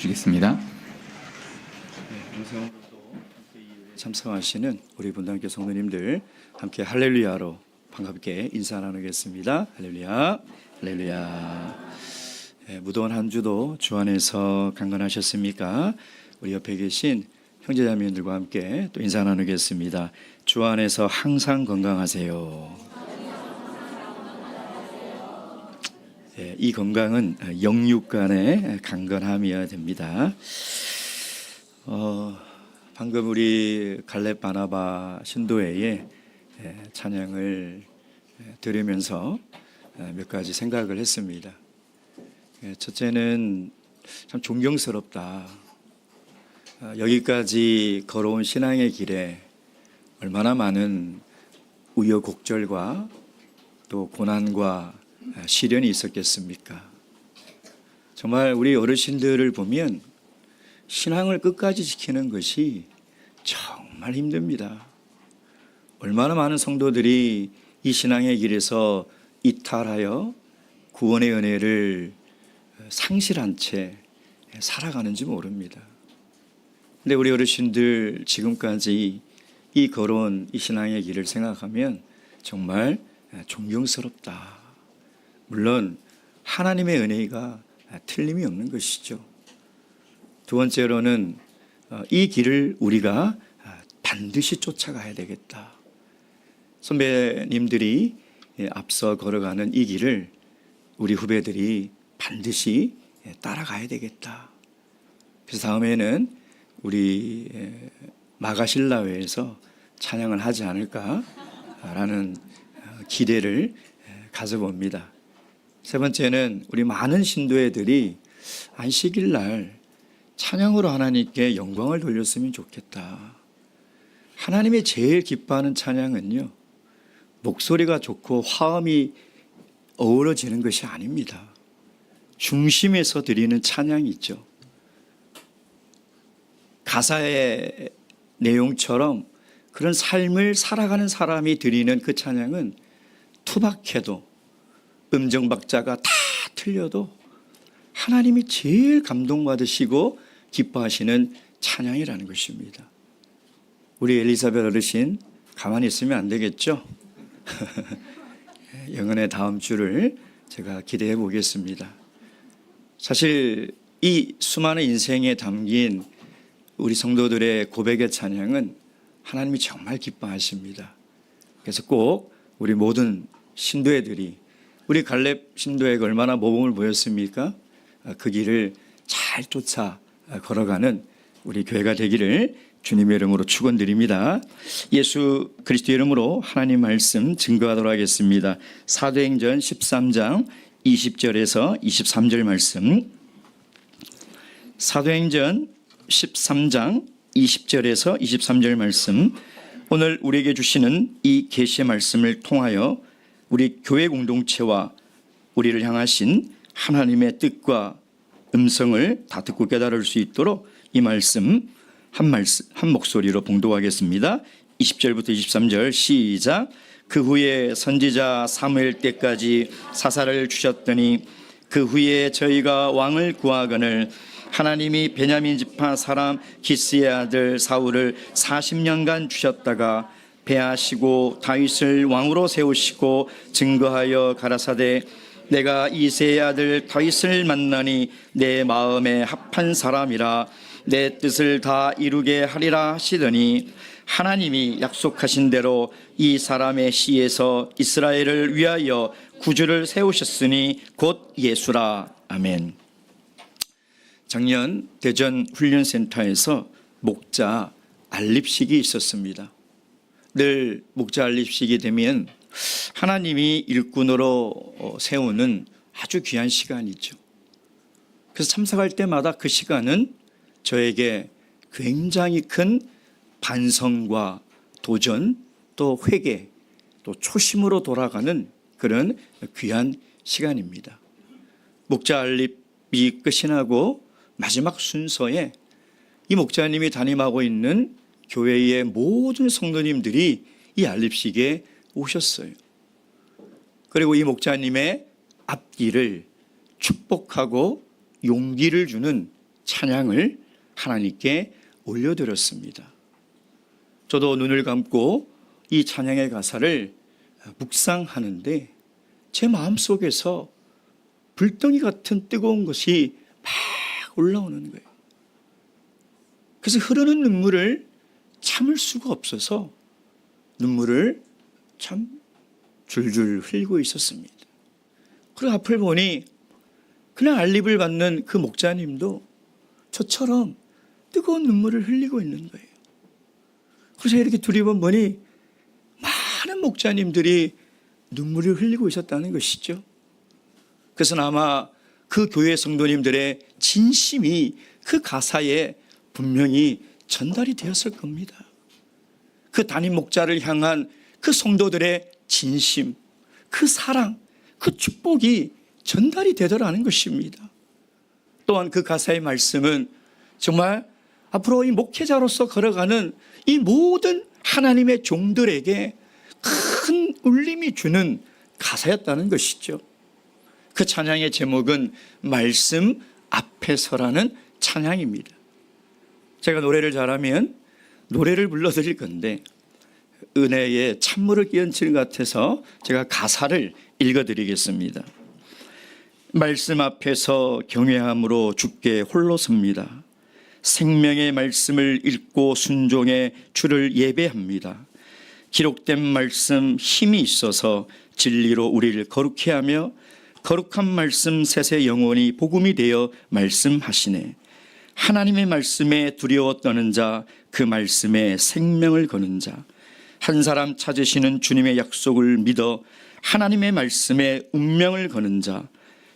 주겠습니다. 영상으로도 참석하시는 우리 분당교 성도님들 함께 할렐루야로 반갑게 인사 나누겠습니다. 할렐루야, 할렐루야. 무더운 한 주도 주 안에서 강건하셨습니까? 우리 옆에 계신 형제자매들과 함께 또 인사 나누겠습니다. 주 안에서 항상 건강하세요. 이 건강은 영육 간의 강건함이어야 됩니다. 방금 우리 갈렙 바나바 신도회의 찬양을 들으면서 몇 가지 생각을 했습니다. 첫째는 참 존경스럽다. 여기까지 걸어온 신앙의 길에 얼마나 많은 우여곡절과 또 고난과 시련이 있었겠습니까? 정말 우리 어르신들을 보면 신앙을 끝까지 지키는 것이 정말 힘듭니다. 얼마나 많은 성도들이 이 신앙의 길에서 이탈하여 구원의 은혜를 상실한 채 살아가는지 모릅니다. 근데 우리 어르신들 지금까지 이 걸어온 이 신앙의 길을 생각하면 정말 존경스럽다. 물론 하나님의 은혜가 틀림이 없는 것이죠. 두 번째로는 이 길을 우리가 반드시 쫓아가야 되겠다. 선배님들이 앞서 걸어가는 이 길을 우리 후배들이 반드시 따라가야 되겠다. 그래서 다음에는 우리 마가신라회에서 찬양을 하지 않을까라는 기대를 가져봅니다. 세 번째는 우리 많은 신도회들이 안식일 날 찬양으로 하나님께 영광을 돌렸으면 좋겠다. 하나님이 제일 기뻐하는 찬양은요, 목소리가 좋고 화음이 어우러지는 것이 아닙니다. 중심에서 드리는 찬양이죠. 가사의 내용처럼 그런 삶을 살아가는 사람이 드리는 그 찬양은 투박해도 음정박자가 다 틀려도 하나님이 제일 감동받으시고 기뻐하시는 찬양이라는 것입니다. 우리 엘리사벳 어르신 가만히 있으면 안 되겠죠? 영은의 다음 주를 제가 기대해 보겠습니다. 사실 이 수많은 인생에 담긴 우리 성도들의 고백의 찬양은 하나님이 정말 기뻐하십니다. 그래서 꼭 우리 모든 신도회들이 우리 갈렙 신도회가 얼마나 모범을 보였습니까? 그 길을 잘 쫓아 걸어가는 우리 교회가 되기를 주님의 이름으로 축원드립니다. 예수 그리스도 이름으로 하나님 말씀 증거하도록 하겠습니다. 사도행전 13장 20절에서 23절 말씀. 사도행전 13장 20절에서 23절 말씀. 오늘 우리에게 주시는 이 계시의 말씀을 통하여 우리 교회 공동체와 우리를 향하신 하나님의 뜻과 음성을 다 듣고 깨달을 수 있도록 이 말씀 한 목소리로 봉독하겠습니다. 20절부터 23절 시작. 그 후에 선지자 사무엘 때까지 사사를 주셨더니 그 후에 저희가 왕을 구하거늘 하나님이 베냐민 지파 사람 기스의 아들 사울을 40년간 주셨다가 배하시고 다윗을 왕으로 세우시고 증거하여 가라사대 내가 이새의 아들 다윗을 만나니 내 마음에 합한 사람이라 내 뜻을 다 이루게 하리라 하시더니 하나님이 약속하신 대로 이 사람의 씨에서 이스라엘을 위하여 구주를 세우셨으니 곧 예수라. 아멘. 작년 대전 훈련센터에서 목자 안립식이 있었습니다. 늘 목자 안립식이 되면 하나님이 일꾼으로 세우는 아주 귀한 시간이죠. 그래서 참석할 때마다 그 시간은 저에게 굉장히 큰 반성과 도전, 또 회개, 또 초심으로 돌아가는 그런 귀한 시간입니다. 목자 안립이 끝이 나고 마지막 순서에 이 목자님이 담임하고 있는 교회의 모든 성도님들이 이 안립식에 오셨어요. 그리고 이 목자님의 앞길을 축복하고 용기를 주는 찬양을 하나님께 올려드렸습니다. 저도 눈을 감고 이 찬양의 가사를 묵상하는데 제 마음속에서 불덩이 같은 뜨거운 것이 막 올라오는 거예요. 그래서 흐르는 눈물을 참을 수가 없어서 눈물을 참 줄줄 흘리고 있었습니다. 그리고 앞을 보니 그냥 안립을 받는 그 목자님도 저처럼 뜨거운 눈물을 흘리고 있는 거예요. 그래서 이렇게 두리번보니 많은 목자님들이 눈물을 흘리고 있었다는 것이죠. 그래서 아마 그 교회 성도님들의 진심이 그 가사에 분명히 전달이 되었을 겁니다. 그 담임 목자를 향한 그 성도들의 진심, 그 사랑, 그 축복이 전달이 되더라는 것입니다. 또한 그 가사의 말씀은 정말 앞으로 이 목회자로서 걸어가는 이 모든 하나님의 종들에게 큰 울림이 주는 가사였다는 것이죠. 그 찬양의 제목은 말씀 앞에서라는 찬양입니다. 제가 노래를 잘하면 노래를 불러드릴 건데 은혜에 찬물을 끼얹는 것 같아서 제가 가사를 읽어드리겠습니다. 말씀 앞에서 경외함으로 주께 홀로 섭니다. 생명의 말씀을 읽고 순종해 주를 예배합니다. 기록된 말씀 힘이 있어서 진리로 우리를 거룩케 하며 거룩한 말씀 셋의 영혼이 복음이 되어 말씀하시네. 하나님의 말씀에 두려워 떠는 자, 그 말씀에 생명을 거는 자, 한 사람 찾으시는 주님의 약속을 믿어 하나님의 말씀에 운명을 거는 자,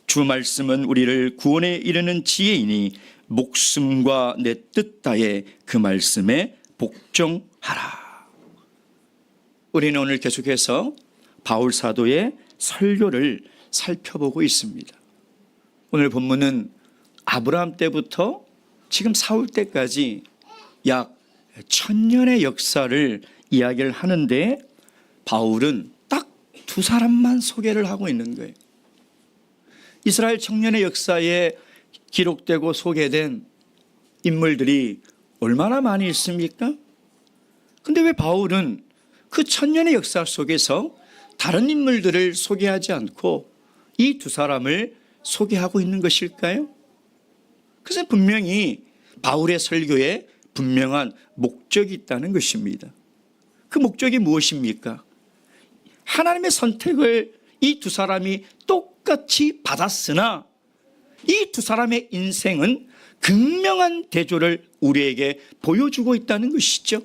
주 말씀은 우리를 구원에 이르는 지혜이니 목숨과 내 뜻 다해 그 말씀에 복종하라. 우리는 오늘 계속해서 바울 사도의 설교를 살펴보고 있습니다. 오늘 본문은 아브라함 때부터 지금 사울 때까지 약 1000년의 역사를 이야기를 하는데 바울은 딱 두 사람만 소개를 하고 있는 거예요. 이스라엘 청년의 역사에 기록되고 소개된 인물들이 얼마나 많이 있습니까? 근데 왜 바울은 그 1000년의 역사 속에서 다른 인물들을 소개하지 않고 이 두 사람을 소개하고 있는 것일까요? 그래서 분명히 바울의 설교에 분명한 목적이 있다는 것입니다. 그 목적이 무엇입니까? 하나님의 선택을 이 두 사람이 똑같이 받았으나 이 두 사람의 인생은 극명한 대조를 우리에게 보여주고 있다는 것이죠.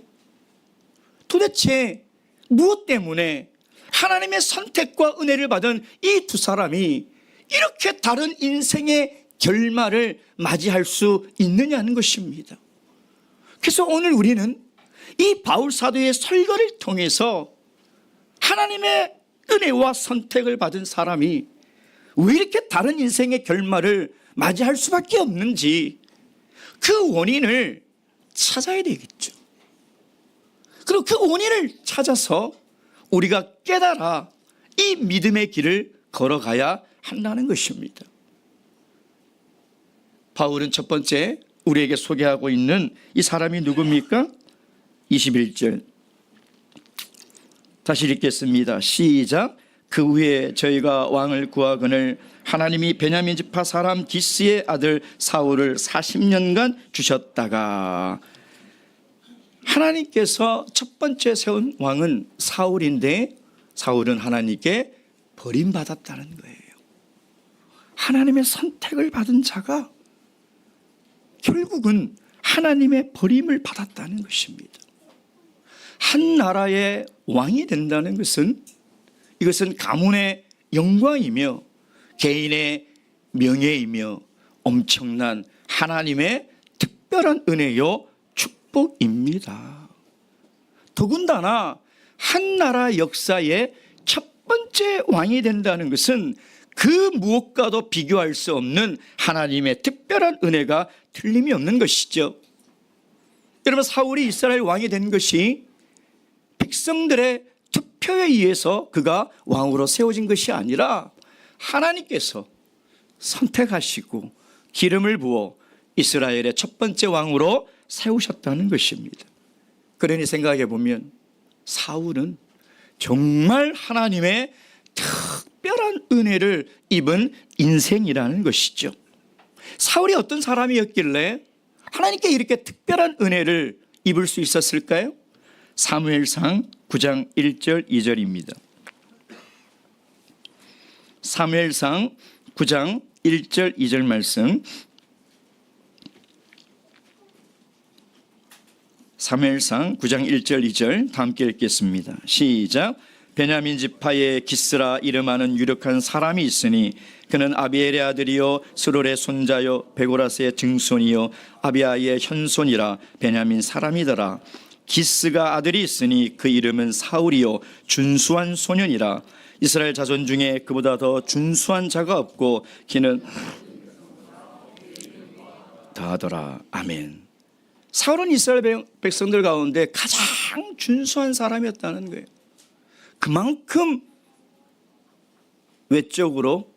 도대체 무엇 때문에 하나님의 선택과 은혜를 받은 이 두 사람이 이렇게 다른 인생의 결말을 맞이할 수 있느냐는 것입니다. 그래서 오늘 우리는 이 바울 사도의 설교를 통해서 하나님의 은혜와 선택을 받은 사람이 왜 이렇게 다른 인생의 결말을 맞이할 수밖에 없는지 그 원인을 찾아야 되겠죠. 그리고 그 원인을 찾아서 우리가 깨달아 이 믿음의 길을 걸어가야 한다는 것입니다. 바울은 첫 번째 우리에게 소개하고 있는 이 사람이 누굽니까? 21절 다시 읽겠습니다. 시작. 그 후에 저희가 왕을 구하거늘 하나님이 베냐민 지파 사람 기스의 아들 사울을 40년간 주셨다가, 하나님께서 첫 번째 세운 왕은 사울인데 사울은 하나님께 버림받았다는 거예요. 하나님의 선택을 받은 자가 결국은 하나님의 버림을 받았다는 것입니다. 한 나라의 왕이 된다는 것은 이것은 가문의 영광이며 개인의 명예이며 엄청난 하나님의 특별한 은혜요 축복입니다. 더군다나 한 나라 역사의 첫 번째 왕이 된다는 것은 그 무엇과도 비교할 수 없는 하나님의 특별한 은혜가 틀림이 없는 것이죠. 여러분, 사울이 이스라엘 왕이 된 것이 백성들의 투표에 의해서 그가 왕으로 세워진 것이 아니라 하나님께서 선택하시고 기름을 부어 이스라엘의 첫 번째 왕으로 세우셨다는 것입니다. 그러니 생각해 보면 사울은 정말 하나님의 특별한 은혜를 입은 인생이라는 것이죠. 사울이 어떤 사람이었길래 하나님께 이렇게 특별한 은혜를 입을 수 있었을까요? 사무엘상 9장 1절 2절입니다. 사무엘상 9장 1절 2절 말씀, 사무엘상 9장 1절 2절 다 함께 읽겠습니다. 시작. 베냐민 지파의 기스라 이름하는 유력한 사람이 있으니 그는 아비엘의 아들이요 스롤의 손자요 베고라스의 증손이요 아비아의 현손이라 베냐민 사람이더라. 기스가 아들이 있으니 그 이름은 사울이요 준수한 소년이라. 이스라엘 자손 중에 그보다 더 준수한 자가 없고 그는 다하더라. 아멘. 사울은 이스라엘 백성들 가운데 가장 준수한 사람이었다는 거예요. 그만큼 외적으로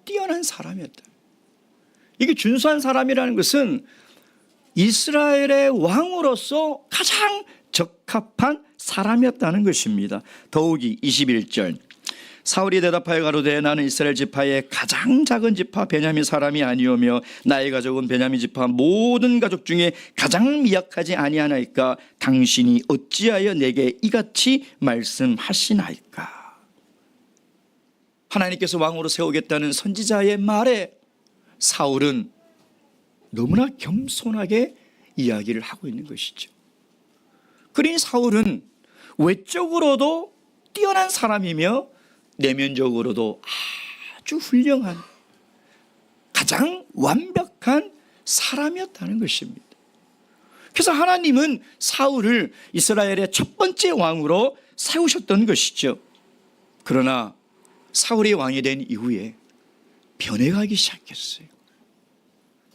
뛰어난 사람이었다. 이게 준수한 사람이라는 것은 이스라엘의 왕으로서 가장 적합한 사람이었다는 것입니다. 더욱이 21절, 사울이 대답하여 가로되 나는 이스라엘 지파의 가장 작은 지파 베냐민 사람이 아니오며 나의 가족은 베냐민 지파 모든 가족 중에 가장 미약하지 아니하나이까 당신이 어찌하여 내게 이같이 말씀하시나이까. 하나님께서 왕으로 세우겠다는 선지자의 말에 사울은 너무나 겸손하게 이야기를 하고 있는 것이죠. 그러니 사울은 외적으로도 뛰어난 사람이며 내면적으로도 아주 훌륭한 가장 완벽한 사람이었다는 것입니다. 그래서 하나님은 사울을 이스라엘의 첫 번째 왕으로 세우셨던 것이죠. 그러나 사울이 왕이 된 이후에 변해가기 시작했어요.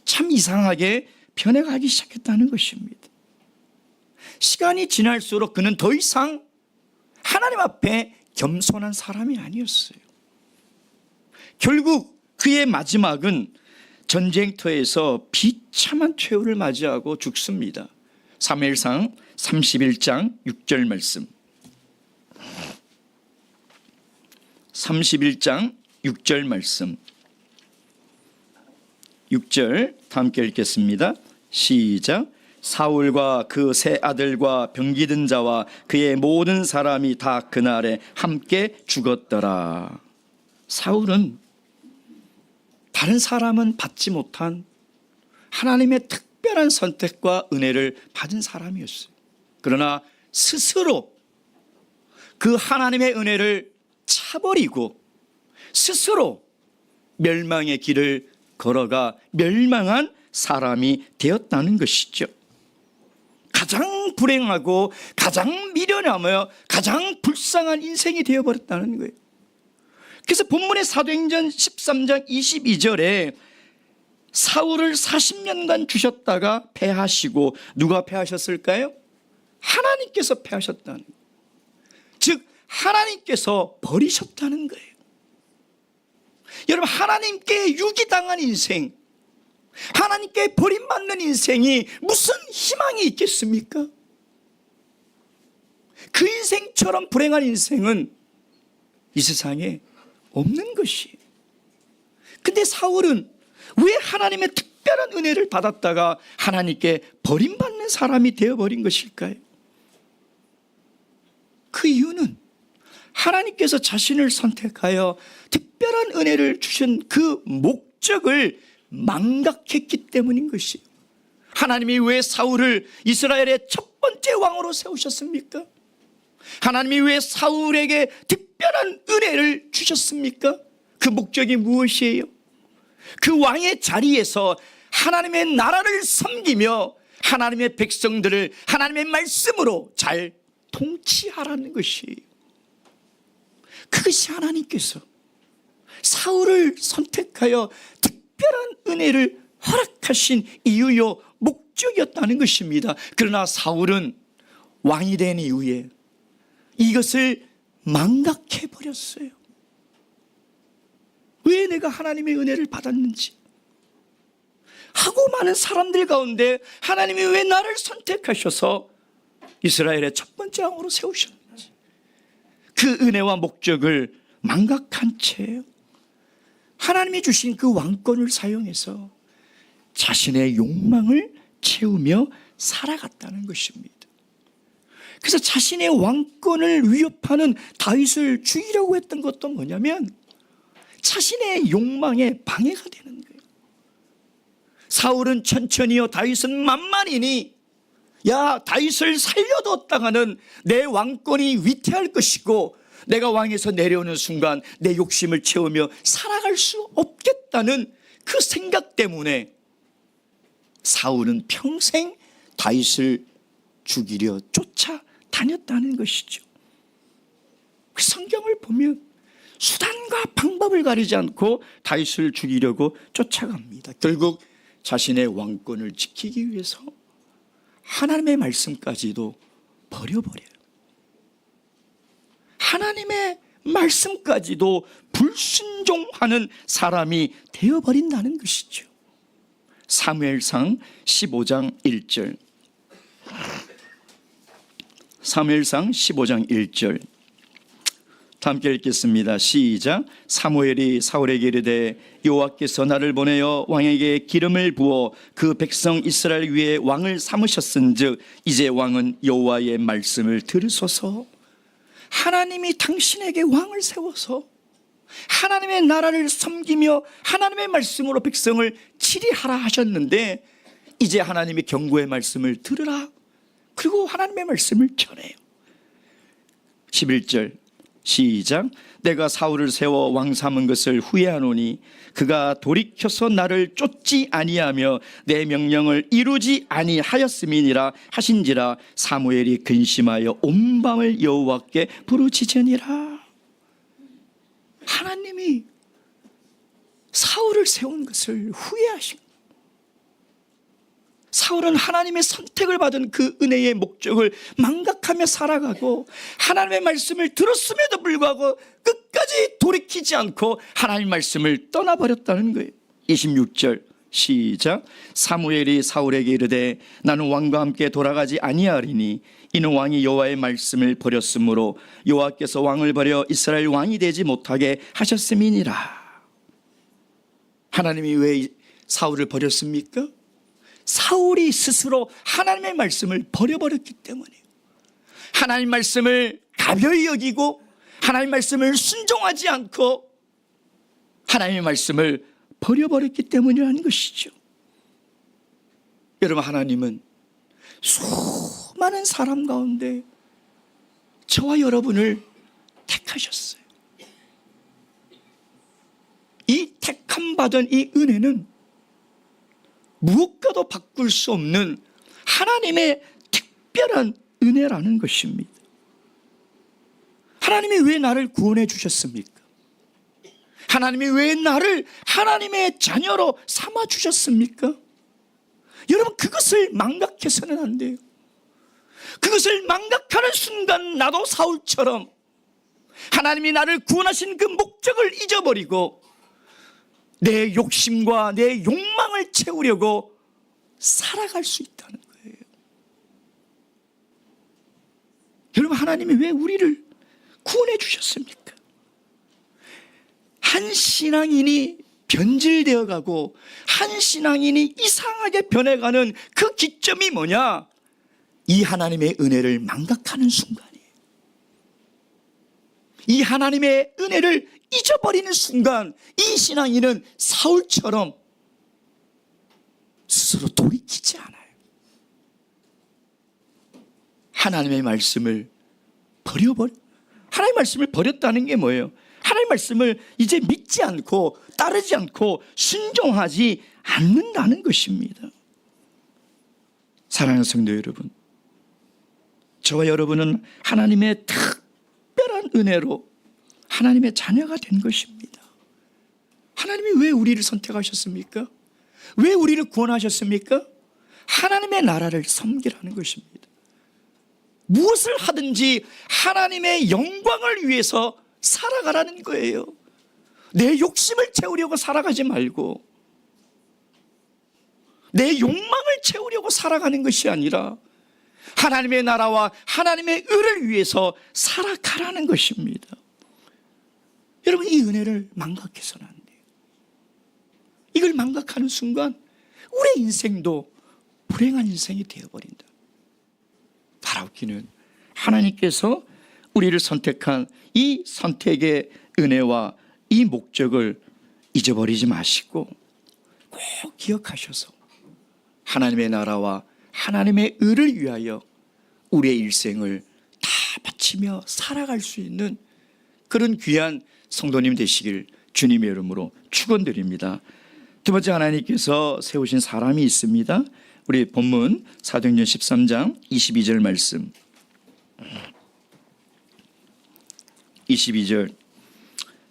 참 이상하게 변해가기 시작했다는 것입니다. 시간이 지날수록 그는 더 이상 하나님 앞에 겸손한 사람이 아니었어요. 결국 그의 마지막은 전쟁터에서 비참한 최후를 맞이하고 죽습니다. 사무엘상 31장 6절 말씀, 31장 6절 말씀, 6절 다 함께 읽겠습니다. 시작. 사울과 그 세 아들과 병기든 자와 그의 모든 사람이 다 그날에 함께 죽었더라. 사울은 다른 사람은 받지 못한 하나님의 특별한 선택과 은혜를 받은 사람이었어요. 그러나 스스로 그 하나님의 은혜를 차버리고 스스로 멸망의 길을 걸어가 멸망한 사람이 되었다는 것이죠. 가장 불행하고 가장 미련하며 가장 불쌍한 인생이 되어버렸다는 거예요. 그래서 본문의 사도행전 13장 22절에 사울을 40년간 주셨다가 패하시고, 누가 패하셨을까요? 하나님께서 패하셨다는 거예요. 즉 하나님께서 버리셨다는 거예요. 여러분, 하나님께 유기당한 인생, 하나님께 버림받는 인생이 무슨 희망이 있겠습니까? 그 인생처럼 불행한 인생은 이 세상에 없는 것이에요. 근데 사울은 왜 하나님의 특별한 은혜를 받았다가 하나님께 버림받는 사람이 되어버린 것일까요? 그 이유는 하나님께서 자신을 선택하여 특별한 은혜를 주신 그 목적을 망각했기 때문인 것이에요. 하나님이 왜 사울을 이스라엘의 첫 번째 왕으로 세우셨습니까? 하나님이 왜 사울에게 특별한 은혜를 주셨습니까? 그 목적이 무엇이에요? 그 왕의 자리에서 하나님의 나라를 섬기며 하나님의 백성들을 하나님의 말씀으로 잘 통치하라는 것이에요. 그것이 하나님께서 사울을 선택하여 특별한 은혜를 허락하신 이유요 목적이었다는 것입니다. 그러나 사울은 왕이 된 이후에 이것을 망각해버렸어요. 왜 내가 하나님의 은혜를 받았는지, 하고 많은 사람들 가운데 하나님이 왜 나를 선택하셔서 이스라엘의 첫 번째 왕으로 세우셨는지, 그 은혜와 목적을 망각한 채 하나님이 주신 그 왕권을 사용해서 자신의 욕망을 채우며 살아갔다는 것입니다. 그래서 자신의 왕권을 위협하는 다윗을 죽이려고 했던 것도 뭐냐면 자신의 욕망에 방해가 되는 거예요. 사울은 천천히요, 다윗은 만만이니, 야, 다윗을 살려뒀다가는 내 왕권이 위태할 것이고 내가 왕에서 내려오는 순간 내 욕심을 채우며 살아갈 수 없겠다는 그 생각 때문에 사울은 평생 다윗을 죽이려 쫓아다녔다는 것이죠. 그 성경을 보면 수단과 방법을 가리지 않고 다윗을 죽이려고 쫓아갑니다. 결국 자신의 왕권을 지키기 위해서 하나님의 말씀까지도 버려버려요. 하나님의 말씀까지도 불순종하는 사람이 되어버린다는 것이죠. 사무엘상 15장 1절, 사무엘상 15장 1절 다 함께 읽겠습니다. 시작. 사무엘이 사울에게 이르되 여호와께서 나를 보내어 왕에게 기름을 부어 그 백성 이스라엘 위에 왕을 삼으셨은즉 이제 왕은 여호와의 말씀을 들으소서. 하나님이 당신에게 왕을 세워서 하나님의 나라를 섬기며 하나님의 말씀으로 백성을 치리하라 하셨는데 이제 하나님의 경고의 말씀을 들으라. 그리고 하나님의 말씀을 전해요. 11절 시작. 내가 사울을 세워 왕 삼은 것을 후회하노니 그가 돌이켜서 나를 쫓지 아니하며 내 명령을 이루지 아니하였음이니라 하신지라. 사무엘이 근심하여 온 밤을 여호와께 부르짖으니라. 하나님이 사울을 세운 것을 후회하신 거예요. 사울은 하나님의 선택을 받은 그 은혜의 목적을 망각하며 살아가고 하나님의 말씀을 들었음에도 불구하고 끝까지 돌이키지 않고 하나님의 말씀을 떠나버렸다는 거예요. 26절 시작. 사무엘이 사울에게 이르되 나는 왕과 함께 돌아가지 아니하리니 이는 왕이 여호와의 말씀을 버렸으므로 여호와께서 왕을 버려 이스라엘 왕이 되지 못하게 하셨음이니라. 하나님이 왜 사울을 버렸습니까? 사울이 스스로 하나님의 말씀을 버려버렸기 때문이에요. 하나님의 말씀을 가벼이 여기고 하나님의 말씀을 순종하지 않고 하나님의 말씀을 버려버렸기 때문이라는 것이죠. 여러분, 하나님은 수많은 사람 가운데 저와 여러분을 택하셨어요. 이 택함 받은 이 은혜는 무엇과도 바꿀 수 없는 하나님의 특별한 은혜라는 것입니다. 하나님이 왜 나를 구원해 주셨습니까? 하나님이 왜 나를 하나님의 자녀로 삼아 주셨습니까? 여러분, 그것을 망각해서는 안 돼요. 그것을 망각하는 순간 나도 사울처럼 하나님이 나를 구원하신 그 목적을 잊어버리고 내 욕심과 내 욕망을 채우려고 살아갈 수 있다는 거예요. 여러분, 하나님이 왜 우리를 구원해 주셨습니까? 한 신앙인이 변질되어 가고 한 신앙인이 이상하게 변해가는 그 기점이 뭐냐? 이 하나님의 은혜를 망각하는 순간이에요. 이 하나님의 은혜를 잊어버리는 순간 이 신앙인은 사울처럼 스스로 돌이키지 않아요. 하나님의 말씀을 하나님의 말씀을 버렸다는 게 뭐예요? 하나님의 말씀을 이제 믿지 않고 따르지 않고 순종하지 않는다는 것입니다. 사랑하는 성도 여러분, 저와 여러분은 하나님의 특별한 은혜로 하나님의 자녀가 된 것입니다. 하나님이 왜 우리를 선택하셨습니까? 왜 우리를 구원하셨습니까? 하나님의 나라를 섬기라는 것입니다. 무엇을 하든지 하나님의 영광을 위해서 살아가라는 거예요. 내 욕심을 채우려고 살아가지 말고 내 욕망을 채우려고 살아가는 것이 아니라 하나님의 나라와 하나님의 의를 위해서 살아가라는 것입니다. 여러분, 이 은혜를 망각해서는 안 돼요. 이걸 망각하는 순간 우리의 인생도 불행한 인생이 되어버린다. 바라옵기는 하나님께서 우리를 선택한 이 선택의 은혜와 이 목적을 잊어버리지 마시고 꼭 기억하셔서 하나님의 나라와 하나님의 의를 위하여 우리의 일생을 다 바치며 살아갈 수 있는 그런 귀한 성도님 되시길 주님의 이름으로 축원드립니다. 두 번째, 하나님께서 세우신 사람이 있습니다. 우리 본문 사도행전 13장 22절 말씀, 22절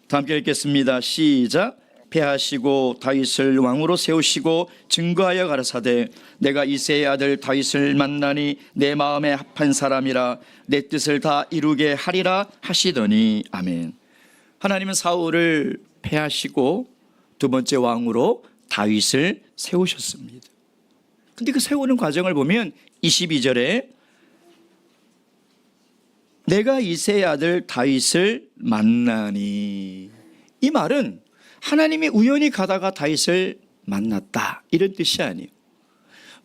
다 함께 읽겠습니다. 시작. 패하시고 다윗을 왕으로 세우시고 증거하여 가라사대 내가 이새의 아들 다윗을 만나니 내 마음에 합한 사람이라 내 뜻을 다 이루게 하리라 하시더니. 아멘. 하나님은 사울을 패하시고 두 번째 왕으로 다윗을 세우셨습니다. 근데 그 세우는 과정을 보면 22절에 내가 이새의 아들 다윗을 만나니, 이 말은 하나님이 우연히 가다가 다윗을 만났다 이런 뜻이 아니에요.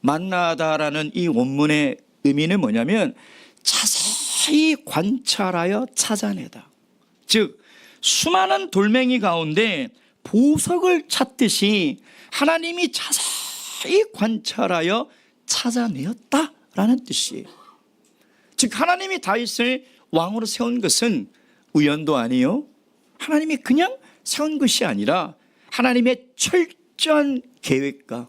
만나다라는 이 원문의 의미는 뭐냐면 자세히 관찰하여 찾아내다. 즉 수많은 돌멩이 가운데 보석을 찾듯이 하나님이 자세히 관찰하여 찾아내었다라는 뜻이에요. 즉 하나님이 다윗을 왕으로 세운 것은 우연도 아니요, 하나님이 그냥 세운 것이 아니라 하나님의 철저한 계획과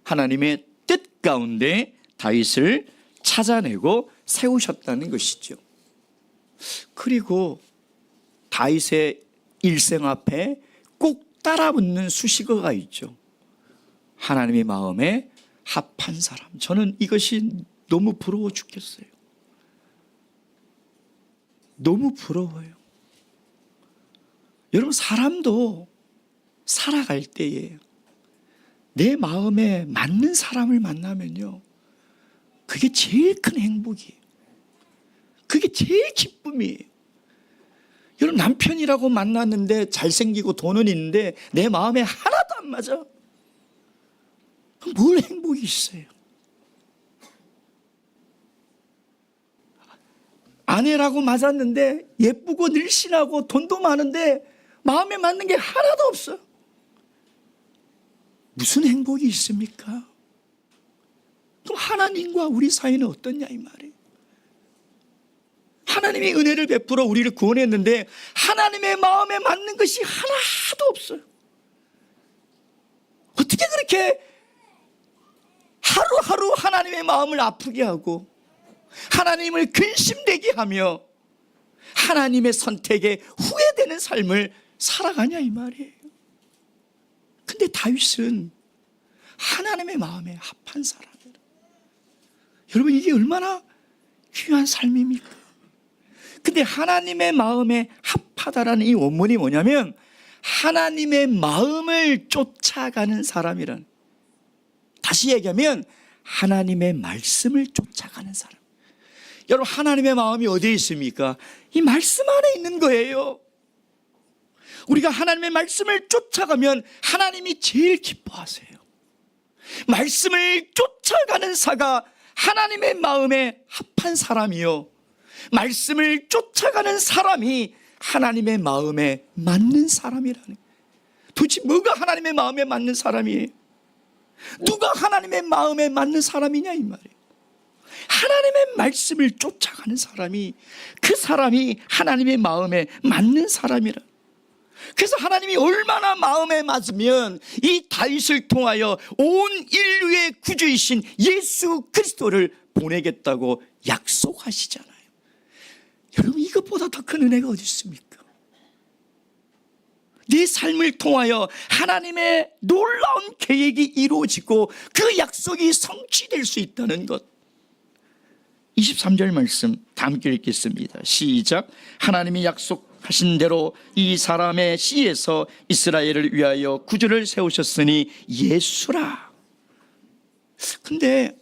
하나님의 뜻 가운데 다윗을 찾아내고 세우셨다는 것이죠. 그리고 다윗의 일생 앞에 꼭 따라붙는 수식어가 있죠. 하나님의 마음에 합한 사람. 저는 이것이 너무 부러워 죽겠어요. 너무 부러워요. 여러분, 사람도 살아갈 때에 내 마음에 맞는 사람을 만나면요, 그게 제일 큰 행복이에요. 그게 제일 기쁨이에요. 여러분, 남편이라고 만났는데 잘생기고 돈은 있는데 내 마음에 하나도 안 맞아. 뭘 행복이 있어요. 아내라고 맞았는데 예쁘고 늘씬하고 돈도 많은데 마음에 맞는 게 하나도 없어. 무슨 행복이 있습니까? 그럼 하나님과 우리 사이는 어떠냐 이 말이에요. 하나님이 은혜를 베풀어 우리를 구원했는데 하나님의 마음에 맞는 것이 하나도 없어요. 어떻게 그렇게 하루하루 하나님의 마음을 아프게 하고 하나님을 근심되게 하며 하나님의 선택에 후회되는 삶을 살아가냐 이 말이에요. 근데 다윗은 하나님의 마음에 합한 사람이에요. 여러분, 이게 얼마나 귀한 삶입니까? 근데 하나님의 마음에 합하다라는 이 원문이 뭐냐면 하나님의 마음을 쫓아가는 사람이란, 다시 얘기하면 하나님의 말씀을 쫓아가는 사람. 여러분, 하나님의 마음이 어디에 있습니까? 이 말씀 안에 있는 거예요. 우리가 하나님의 말씀을 쫓아가면 하나님이 제일 기뻐하세요. 말씀을 쫓아가는 자가 하나님의 마음에 합한 사람이요, 말씀을 쫓아가는 사람이 하나님의 마음에 맞는 사람이라는. 도대체 뭐가 하나님의 마음에 맞는 사람이에요? 누가 하나님의 마음에 맞는 사람이냐 이 말이에요. 하나님의 말씀을 쫓아가는 사람이, 그 사람이 하나님의 마음에 맞는 사람이라. 그래서 하나님이 얼마나 마음에 맞으면 이 다윗을 통하여 온 인류의 구주이신 예수 그리스도를 보내겠다고 약속하시잖아요. 여러분, 이것보다 더 큰 은혜가 어디 있습니까? 내 삶을 통하여 하나님의 놀라운 계획이 이루어지고 그 약속이 성취될 수 있다는 것. 23절 말씀 다 함께 읽겠습니다. 시작. 하나님이 약속하신 대로 이 사람의 씨에서 이스라엘을 위하여 구주를 세우셨으니 예수라. 근데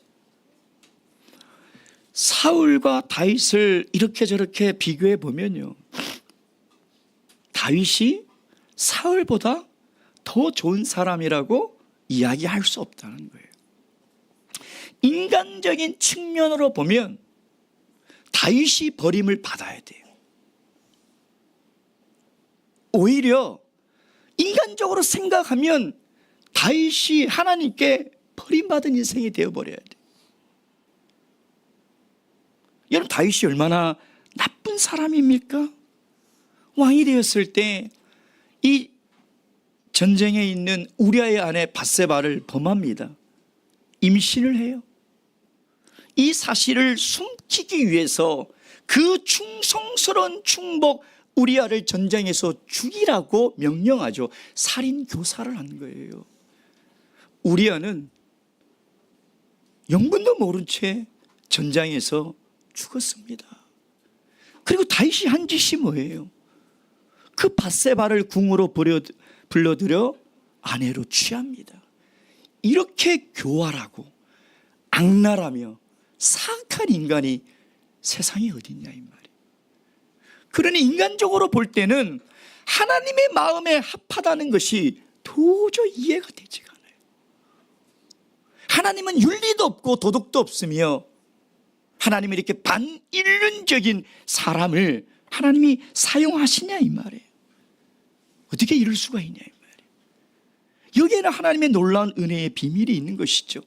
사울과 다윗을 이렇게 저렇게 비교해 보면요, 다윗이 사울보다 더 좋은 사람이라고 이야기할 수 없다는 거예요. 인간적인 측면으로 보면 다윗이 버림을 받아야 돼요. 오히려 인간적으로 생각하면 다윗이 하나님께 버림받은 인생이 되어버려야 돼요. 여러분, 다윗이 얼마나 나쁜 사람입니까? 왕이 되었을 때 이 전쟁에 있는 우리아의 아내 밧세바를 범합니다. 임신을 해요. 이 사실을 숨기기 위해서 그 충성스러운 충복 우리아를 전쟁에서 죽이라고 명령하죠. 살인 교사를 한 거예요. 우리아는 영분도 모른 채 전장에서 죽었습니다. 그리고 다윗이 한 짓이 뭐예요? 그 밧세바를 궁으로 불러들여 아내로 취합니다. 이렇게 교활하고 악랄하며 사악한 인간이 세상에 어디 있냐 이 말이에요. 그러니 인간적으로 볼 때는 하나님의 마음에 합하다는 것이 도저히 이해가 되지가 않아요. 하나님은 윤리도 없고 도덕도 없으며 하나님이 이렇게 반인륜적인 사람을 하나님이 사용하시냐 이 말이에요. 어떻게 이럴 수가 있냐 이 말이에요. 여기에는 하나님의 놀라운 은혜의 비밀이 있는 것이죠.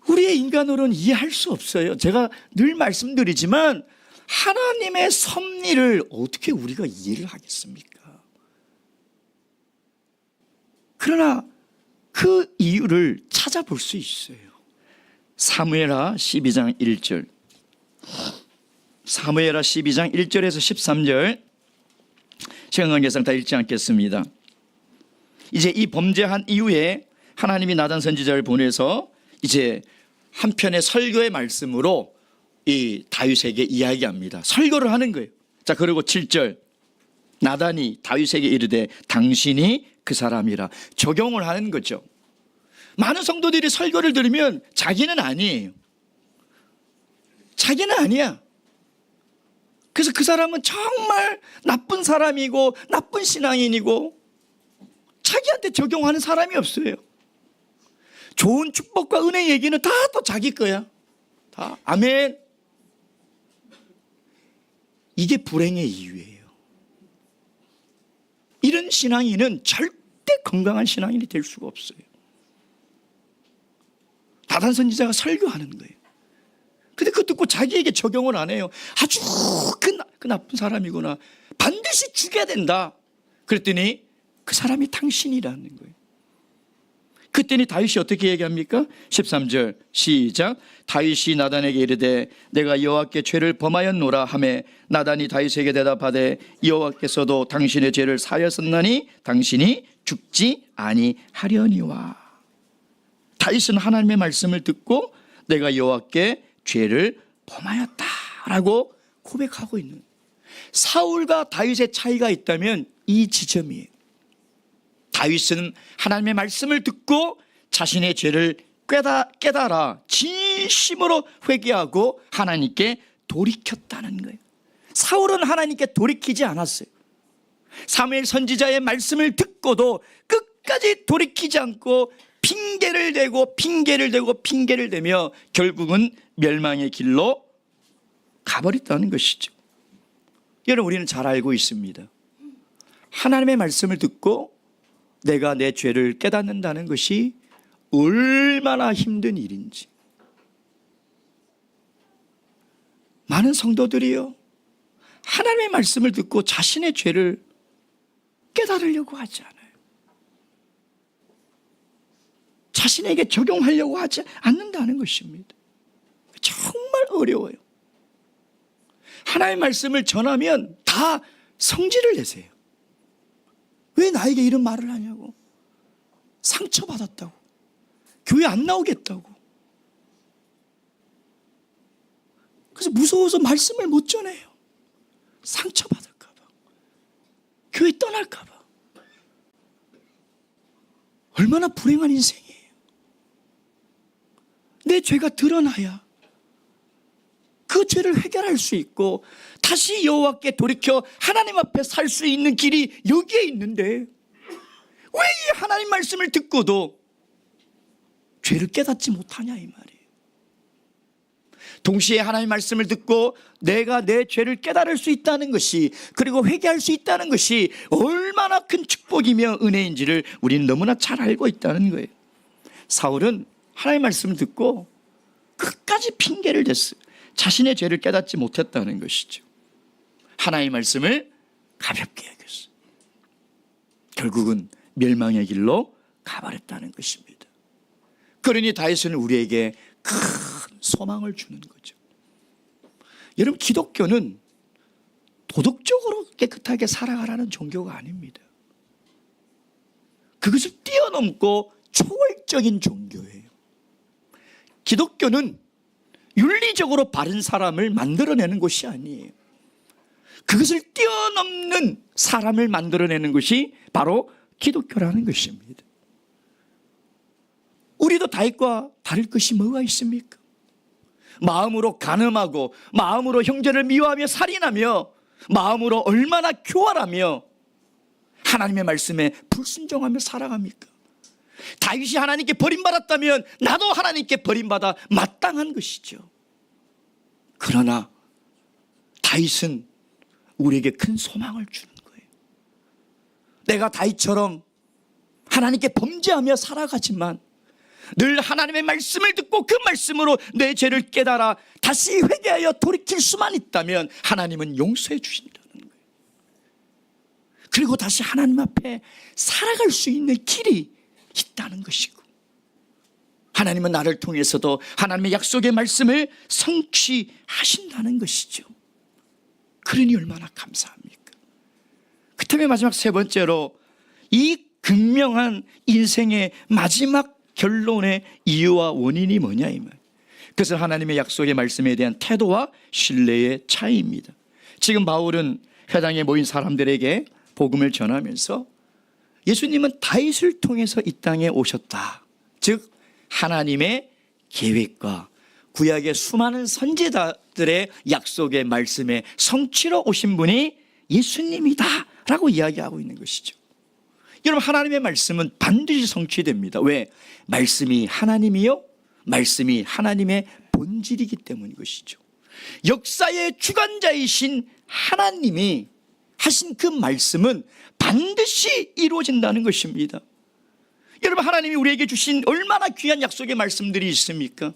우리의 인간으로는 이해할 수 없어요. 제가 늘 말씀드리지만 하나님의 섭리를 어떻게 우리가 이해를 하겠습니까? 그러나 그 이유를 찾아볼 수 있어요. 사무엘하 12장 1절, 사무엘하 12장 1절에서 13절, 시간 관계상 다 읽지 않겠습니다. 이제 이 범죄한 이후에 하나님이 나단 선지자를 보내서 이제 한편의 설교의 말씀으로 이 다윗에게 이야기합니다. 설교를 하는 거예요. 자, 그리고 7절, 나단이 다윗에게 이르되 당신이 그 사람이라. 적용을 하는 거죠. 많은 성도들이 설교를 들으면 자기는 아니에요. 자기는 아니야. 그래서 그 사람은 정말 나쁜 사람이고 나쁜 신앙인이고 자기한테 적용하는 사람이 없어요. 좋은 축복과 은혜 얘기는 다 또 자기 거야. 다 아멘. 이게 불행의 이유예요. 이런 신앙인은 절대 건강한 신앙인이 될 수가 없어요. 나단 선지자가 설교하는 거예요. 근데 그거 듣고 자기에게 적용을 안 해요. 아주 그 나쁜 사람이구나. 반드시 죽여야 된다. 그랬더니 그 사람이 당신이라는 거예요. 그때니 다윗이 어떻게 얘기합니까? 13절 시작. 다윗이 나단에게 이르되 내가 여호와께 죄를 범하였노라 하매 나단이 다윗에게 대답하되 여호와께서도 당신의 죄를 사하였었나니 당신이 죽지 아니하려니와. 다윗은 하나님의 말씀을 듣고 내가 여호와께 죄를 범하였다라고 고백하고 있는, 사울과 다윗의 차이가 있다면 이 지점이에요. 다윗은 하나님의 말씀을 듣고 자신의 죄를 깨달아 진심으로 회개하고 하나님께 돌이켰다는 거예요. 사울은 하나님께 돌이키지 않았어요. 사무엘 선지자의 말씀을 듣고도 끝까지 돌이키지 않고 핑계를 대고 핑계를 대며 결국은 멸망의 길로 가버렸다는 것이죠. 여러분, 우리는 잘 알고 있습니다. 하나님의 말씀을 듣고 내가 내 죄를 깨닫는다는 것이 얼마나 힘든 일인지. 많은 성도들이요, 하나님의 말씀을 듣고 자신의 죄를 깨달으려고 하지 않아요. 자신에게 적용하려고 하지 않는다는 것입니다. 정말 어려워요. 하나님의 말씀을 전하면 다 성질을 내세요. 왜 나에게 이런 말을 하냐고. 상처받았다고. 교회 안 나오겠다고. 그래서 무서워서 말씀을 못 전해요. 상처받을까 봐. 교회 떠날까 봐. 얼마나 불행한 인생이에요. 내 죄가 드러나야 그 죄를 해결할 수 있고 다시 여호와께 돌이켜 하나님 앞에 살 수 있는 길이 여기에 있는데 왜 이 하나님 말씀을 듣고도 죄를 깨닫지 못하냐 이 말이에요. 동시에 하나님 말씀을 듣고 내가 내 죄를 깨달을 수 있다는 것이, 그리고 회개할 수 있다는 것이 얼마나 큰 축복이며 은혜인지를 우리는 너무나 잘 알고 있다는 거예요. 사울은 하나님 말씀을 듣고 끝까지 핑계를 댔어요. 자신의 죄를 깨닫지 못했다는 것이죠. 하나님의 말씀을 가볍게 여겼어요. 결국은 멸망의 길로 가버렸다는 것입니다. 그러니 다윗은 우리에게 큰 소망을 주는 거죠. 여러분, 기독교는 도덕적으로 깨끗하게 살아가라는 종교가 아닙니다. 그것을 뛰어넘고 초월적인 종교예요. 기독교는 윤리적으로 바른 사람을 만들어내는 것이 아니에요. 그것을 뛰어넘는 사람을 만들어내는 것이 바로 기독교라는 것입니다. 우리도 다윗과 다를 것이 뭐가 있습니까? 마음으로 간음하고 마음으로 형제를 미워하며 살인하며 마음으로 얼마나 교활하며 하나님의 말씀에 불순종하며 살아갑니까? 다윗이 하나님께 버림받았다면 나도 하나님께 버림받아 마땅한 것이죠. 그러나 다윗은 우리에게 큰 소망을 주는 거예요. 내가 다윗처럼 하나님께 범죄하며 살아가지만 늘 하나님의 말씀을 듣고 그 말씀으로 내 죄를 깨달아 다시 회개하여 돌이킬 수만 있다면 하나님은 용서해 주신다는 거예요. 그리고 다시 하나님 앞에 살아갈 수 있는 길이 있다는 것이고, 하나님은 나를 통해서도 하나님의 약속의 말씀을 성취하신다는 것이죠. 그러니 얼마나 감사합니까? 그 다음에 마지막 세 번째로 이 극명한 인생의 마지막 결론의 이유와 원인이 뭐냐 이 말. 그것은 하나님의 약속의 말씀에 대한 태도와 신뢰의 차이입니다. 지금 바울은 회당에 모인 사람들에게 복음을 전하면서 예수님은 다윗을 통해서 이 땅에 오셨다, 즉 하나님의 계획과 구약의 수많은 선지자들의 약속의 말씀에 성취로 오신 분이 예수님이다 라고 이야기하고 있는 것이죠. 여러분, 하나님의 말씀은 반드시 성취됩니다. 왜? 말씀이 하나님이요, 말씀이 하나님의 본질이기 때문인 것이죠. 역사의 주관자이신 하나님이 하신 그 말씀은 반드시 이루어진다는 것입니다. 여러분, 하나님이 우리에게 주신 얼마나 귀한 약속의 말씀들이 있습니까?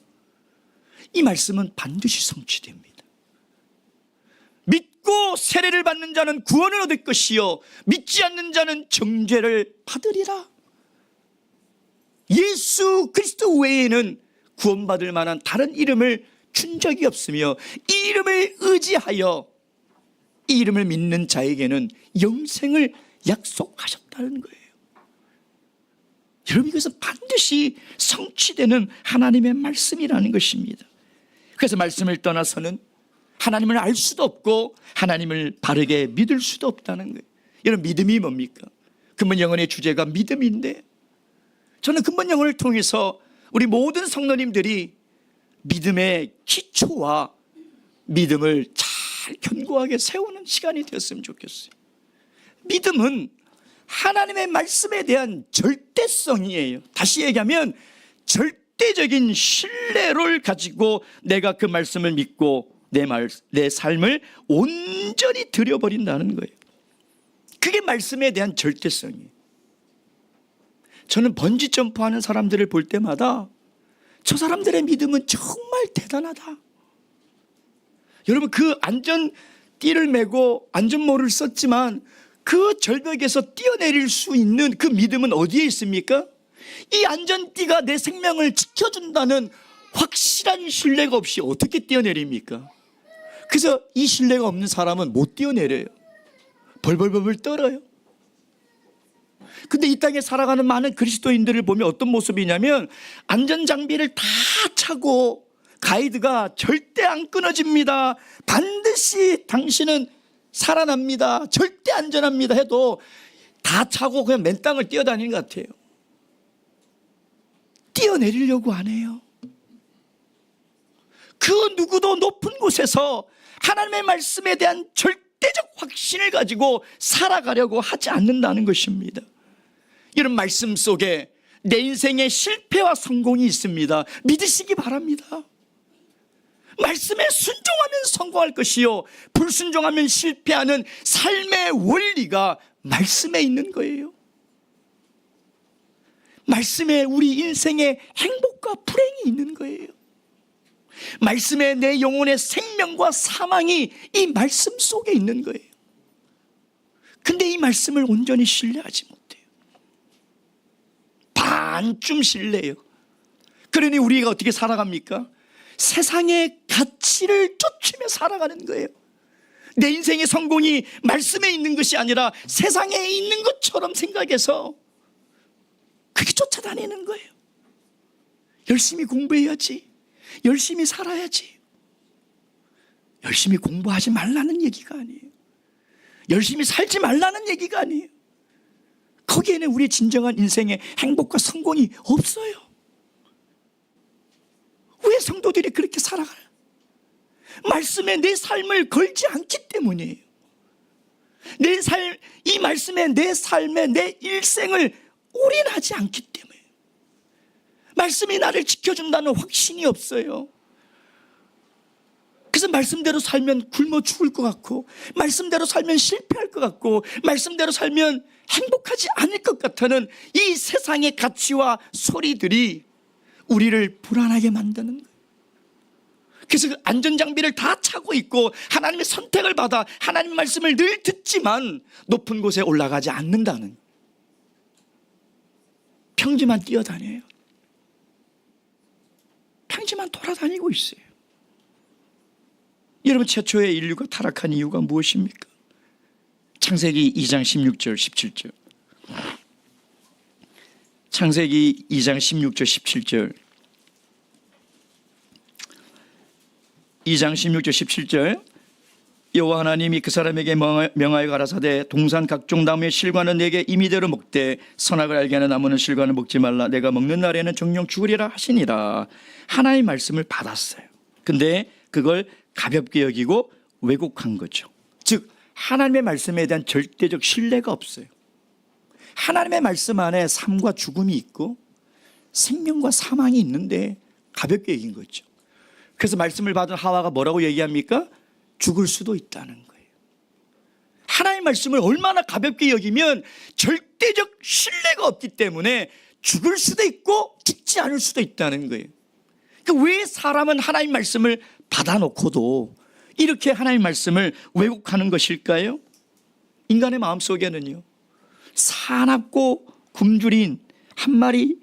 이 말씀은 반드시 성취됩니다. 믿고 세례를 받는 자는 구원을 얻을 것이요 믿지 않는 자는 정죄를 받으리라. 예수 그리스도 외에는 구원받을 만한 다른 이름을 준 적이 없으며 이 이름을 의지하여 이 이름을 믿는 자에게는 영생을 약속하셨다는 거예요. 여러분, 이것은 반드시 성취되는 하나님의 말씀이라는 것입니다. 그래서 말씀을 떠나서는 하나님을 알 수도 없고 하나님을 바르게 믿을 수도 없다는 거예요. 여러분, 믿음이 뭡니까? 근본 영혼의 주제가 믿음인데, 저는 근본 영혼을 통해서 우리 모든 성도님들이 믿음의 기초와 믿음을 잘 견고하게 세우는 시간이 되었으면 좋겠어요. 믿음은 하나님의 말씀에 대한 절대성이에요. 다시 얘기하면 절대적인 신뢰를 가지고 내가 그 말씀을 믿고 내 삶을 온전히 들여버린다는 거예요. 그게 말씀에 대한 절대성이에요. 저는 번지 점프하는 사람들을 볼 때마다 저 사람들의 믿음은 정말 대단하다. 여러분, 그 안전띠를 메고 안전모를 썼지만 그 절벽에서 뛰어내릴 수 있는 그 믿음은 어디에 있습니까? 이 안전띠가 내 생명을 지켜준다는 확실한 신뢰가 없이 어떻게 뛰어내립니까? 그래서 이 신뢰가 없는 사람은 못 뛰어내려요. 벌벌벌 떨어요. 근데 이 땅에 살아가는 많은 그리스도인들을 보면 어떤 모습이냐면 안전장비를 다 차고 가이드가 절대 안 끊어집니다, 반드시 당신은 살아납니다, 절대 안전합니다 해도 다 차고 그냥 맨 땅을 뛰어다니는 것 같아요. 뛰어내리려고 안 해요. 그 누구도 높은 곳에서 하나님의 말씀에 대한 절대적 확신을 가지고 살아가려고 하지 않는다는 것입니다. 이런 말씀 속에 내 인생의 실패와 성공이 있습니다. 믿으시기 바랍니다. 말씀에 순종하면 성공할 것이요, 불순종하면 실패하는 삶의 원리가 말씀에 있는 거예요. 말씀에 우리 인생의 행복과 불행이 있는 거예요. 말씀에 내 영혼의 생명과 사망이 이 말씀 속에 있는 거예요. 근데 이 말씀을 온전히 신뢰하지 못해요. 반쯤 신뢰해요. 그러니 우리가 어떻게 살아갑니까? 세상의 가치를 쫓으며 살아가는 거예요. 내 인생의 성공이 말씀에 있는 것이 아니라 세상에 있는 것처럼 생각해서 그렇게 쫓아다니는 거예요. 열심히 공부해야지, 열심히 살아야지. 열심히 공부하지 말라는 얘기가 아니에요. 열심히 살지 말라는 얘기가 아니에요. 거기에는 우리의 진정한 인생의 행복과 성공이 없어요. 왜 성도들이 그렇게 살아가나? 말씀에 내 삶을 걸지 않기 때문이에요. 이 말씀에 내 삶에 내 일생을 올인하지 않기 때문에. 말씀이 나를 지켜준다는 확신이 없어요. 그래서 말씀대로 살면 굶어 죽을 것 같고, 말씀대로 살면 실패할 것 같고, 말씀대로 살면 행복하지 않을 것 같다는 이 세상의 가치와 소리들이 우리를 불안하게 만드는 거예요. 그래서 그 안전장비를 다 차고 있고 하나님의 선택을 받아 하나님의 말씀을 늘 듣지만 높은 곳에 올라가지 않는다는, 평지만 뛰어다녀요. 평지만 돌아다니고 있어요. 여러분, 최초의 인류가 타락한 이유가 무엇입니까? 창세기 2장 16절 17절. 창세기 2장 16절 17절. 2장 16절 17절. 여호와 하나님이 그 사람에게 명하여 가라사대 동산 각종 나무의 실과는 내게 임의대로 먹되 선악을 알게 하는 나무는 실과는 먹지 말라. 내가 먹는 날에는 정령 죽으리라 하시니라. 하나의 말씀을 받았어요. 근데 그걸 가볍게 여기고 왜곡한 거죠. 즉 하나님의 말씀에 대한 절대적 신뢰가 없어요. 하나님의 말씀 안에 삶과 죽음이 있고 생명과 사망이 있는데 가볍게 여긴 거죠. 그래서 말씀을 받은 하와가 뭐라고 얘기합니까? 죽을 수도 있다는 거예요. 하나님의 말씀을 얼마나 가볍게 여기면 절대적 신뢰가 없기 때문에 죽을 수도 있고 죽지 않을 수도 있다는 거예요. 그러니까 왜 사람은 하나님의 말씀을 받아놓고도 이렇게 하나님의 말씀을 왜곡하는 것일까요? 인간의 마음속에는요, 사납고 굶주린 한 마리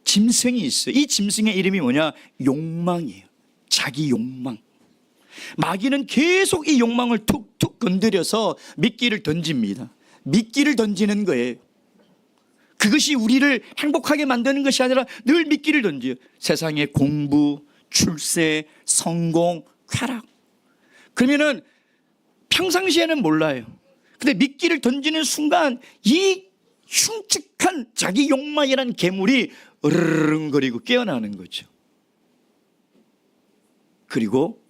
짐승이 있어요. 이 짐승의 이름이 뭐냐? 욕망이에요. 자기 욕망. 마귀는 계속 이 욕망을 툭툭 건드려서 미끼를 던집니다. 미끼를 던지는 거예요. 그것이 우리를 행복하게 만드는 것이 아니라 늘 미끼를 던져요. 세상의 공부, 출세, 성공, 쾌락. 그러면은 평상시에는 몰라요. 근데 미끼를 던지는 순간 이 흉측한 자기 욕망이라는 괴물이 으르렁거리고 깨어나는 거죠. 그리고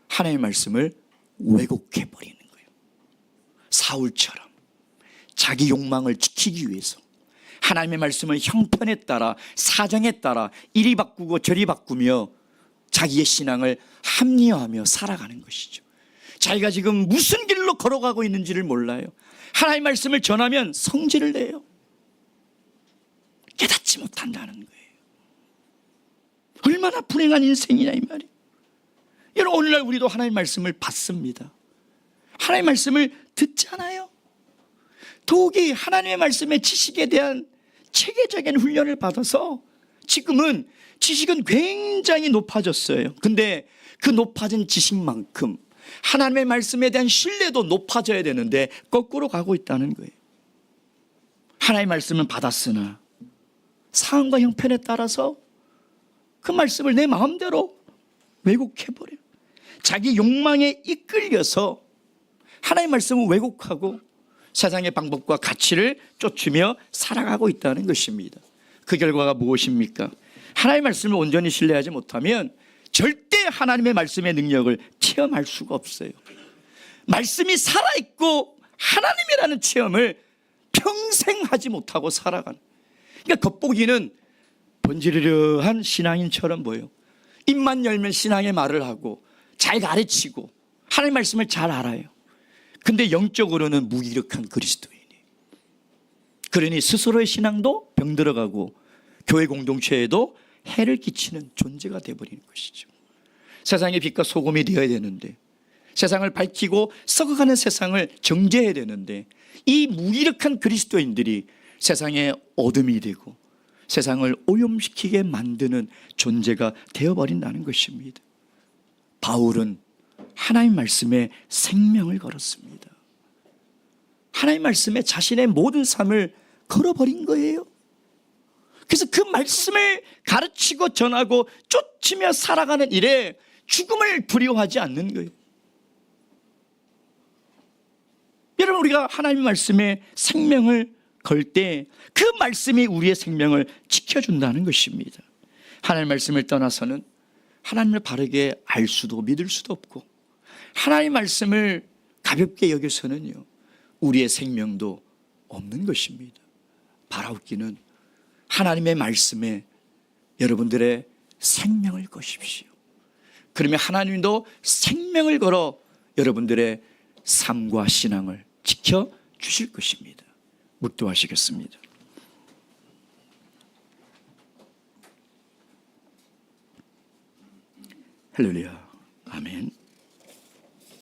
하나님의 말씀을 왜곡해버리는 거예요. 사울처럼 자기 욕망을 지키기 위해서 하나님의 말씀을 형편에 따라, 사정에 따라 이리 바꾸고 저리 바꾸며 자기의 신앙을 합리화하며 살아가는 것이죠. 자기가 지금 무슨 길로 걸어가고 있는지를 몰라요. 하나님의 말씀을 전하면 성질을 내요. 깨닫지 못한다는 거예요. 얼마나 불행한 인생이냐 이 말이에요. 여러분, 오늘날 우리도 하나님의 말씀을 받습니다. 하나님의 말씀을 듣잖아요. 더욱이 하나님의 말씀의 지식에 대한 체계적인 훈련을 받아서 지금은 지식은 굉장히 높아졌어요. 근데 그 높아진 지식만큼 하나님의 말씀에 대한 신뢰도 높아져야 되는데 거꾸로 가고 있다는 거예요. 하나님의 말씀은 받았으나 상황과 형편에 따라서 그 말씀을 내 마음대로 왜곡해버려요. 자기 욕망에 이끌려서 하나님의 말씀을 왜곡하고 세상의 방법과 가치를 쫓으며 살아가고 있다는 것입니다. 그 결과가 무엇입니까? 하나님의 말씀을 온전히 신뢰하지 못하면 절대 하나님의 말씀의 능력을 체험할 수가 없어요. 말씀이 살아있고 하나님이라는 체험을 평생 하지 못하고 살아가는, 그러니까 겉보기는 번지르르한 신앙인처럼 보여. 입만 열면 신앙의 말을 하고 잘 가르치고 하나님 말씀을 잘 알아요. 근데 영적으로는 무기력한 그리스도인이. 그러니 스스로의 신앙도 병들어가고 교회 공동체에도 해를 끼치는 존재가 되어버리는 것이죠. 세상의 빛과 소금이 되어야 되는데, 세상을 밝히고 썩어가는 세상을 정죄해야 되는데, 이 무기력한 그리스도인들이 세상의 어둠이 되고 세상을 오염시키게 만드는 존재가 되어버린다는 것입니다. 바울은 하나님 말씀에 생명을 걸었습니다. 하나님 말씀에 자신의 모든 삶을 걸어버린 거예요. 그래서 그 말씀을 가르치고 전하고 쫓으며 살아가는 일에 죽음을 두려워하지 않는 거예요. 여러분, 우리가 하나님 말씀에 생명을 걸 때 그 말씀이 우리의 생명을 지켜준다는 것입니다. 하나님 말씀을 떠나서는 하나님을 바르게 알 수도 믿을 수도 없고, 하나님 말씀을 가볍게 여겨서는요 우리의 생명도 없는 것입니다. 바라옵기는 하나님의 말씀에 여러분들의 생명을 거십시오. 그러면 하나님도 생명을 걸어 여러분들의 삶과 신앙을 지켜주실 것입니다. 묵도하시겠습니다. 할렐루야. 아멘.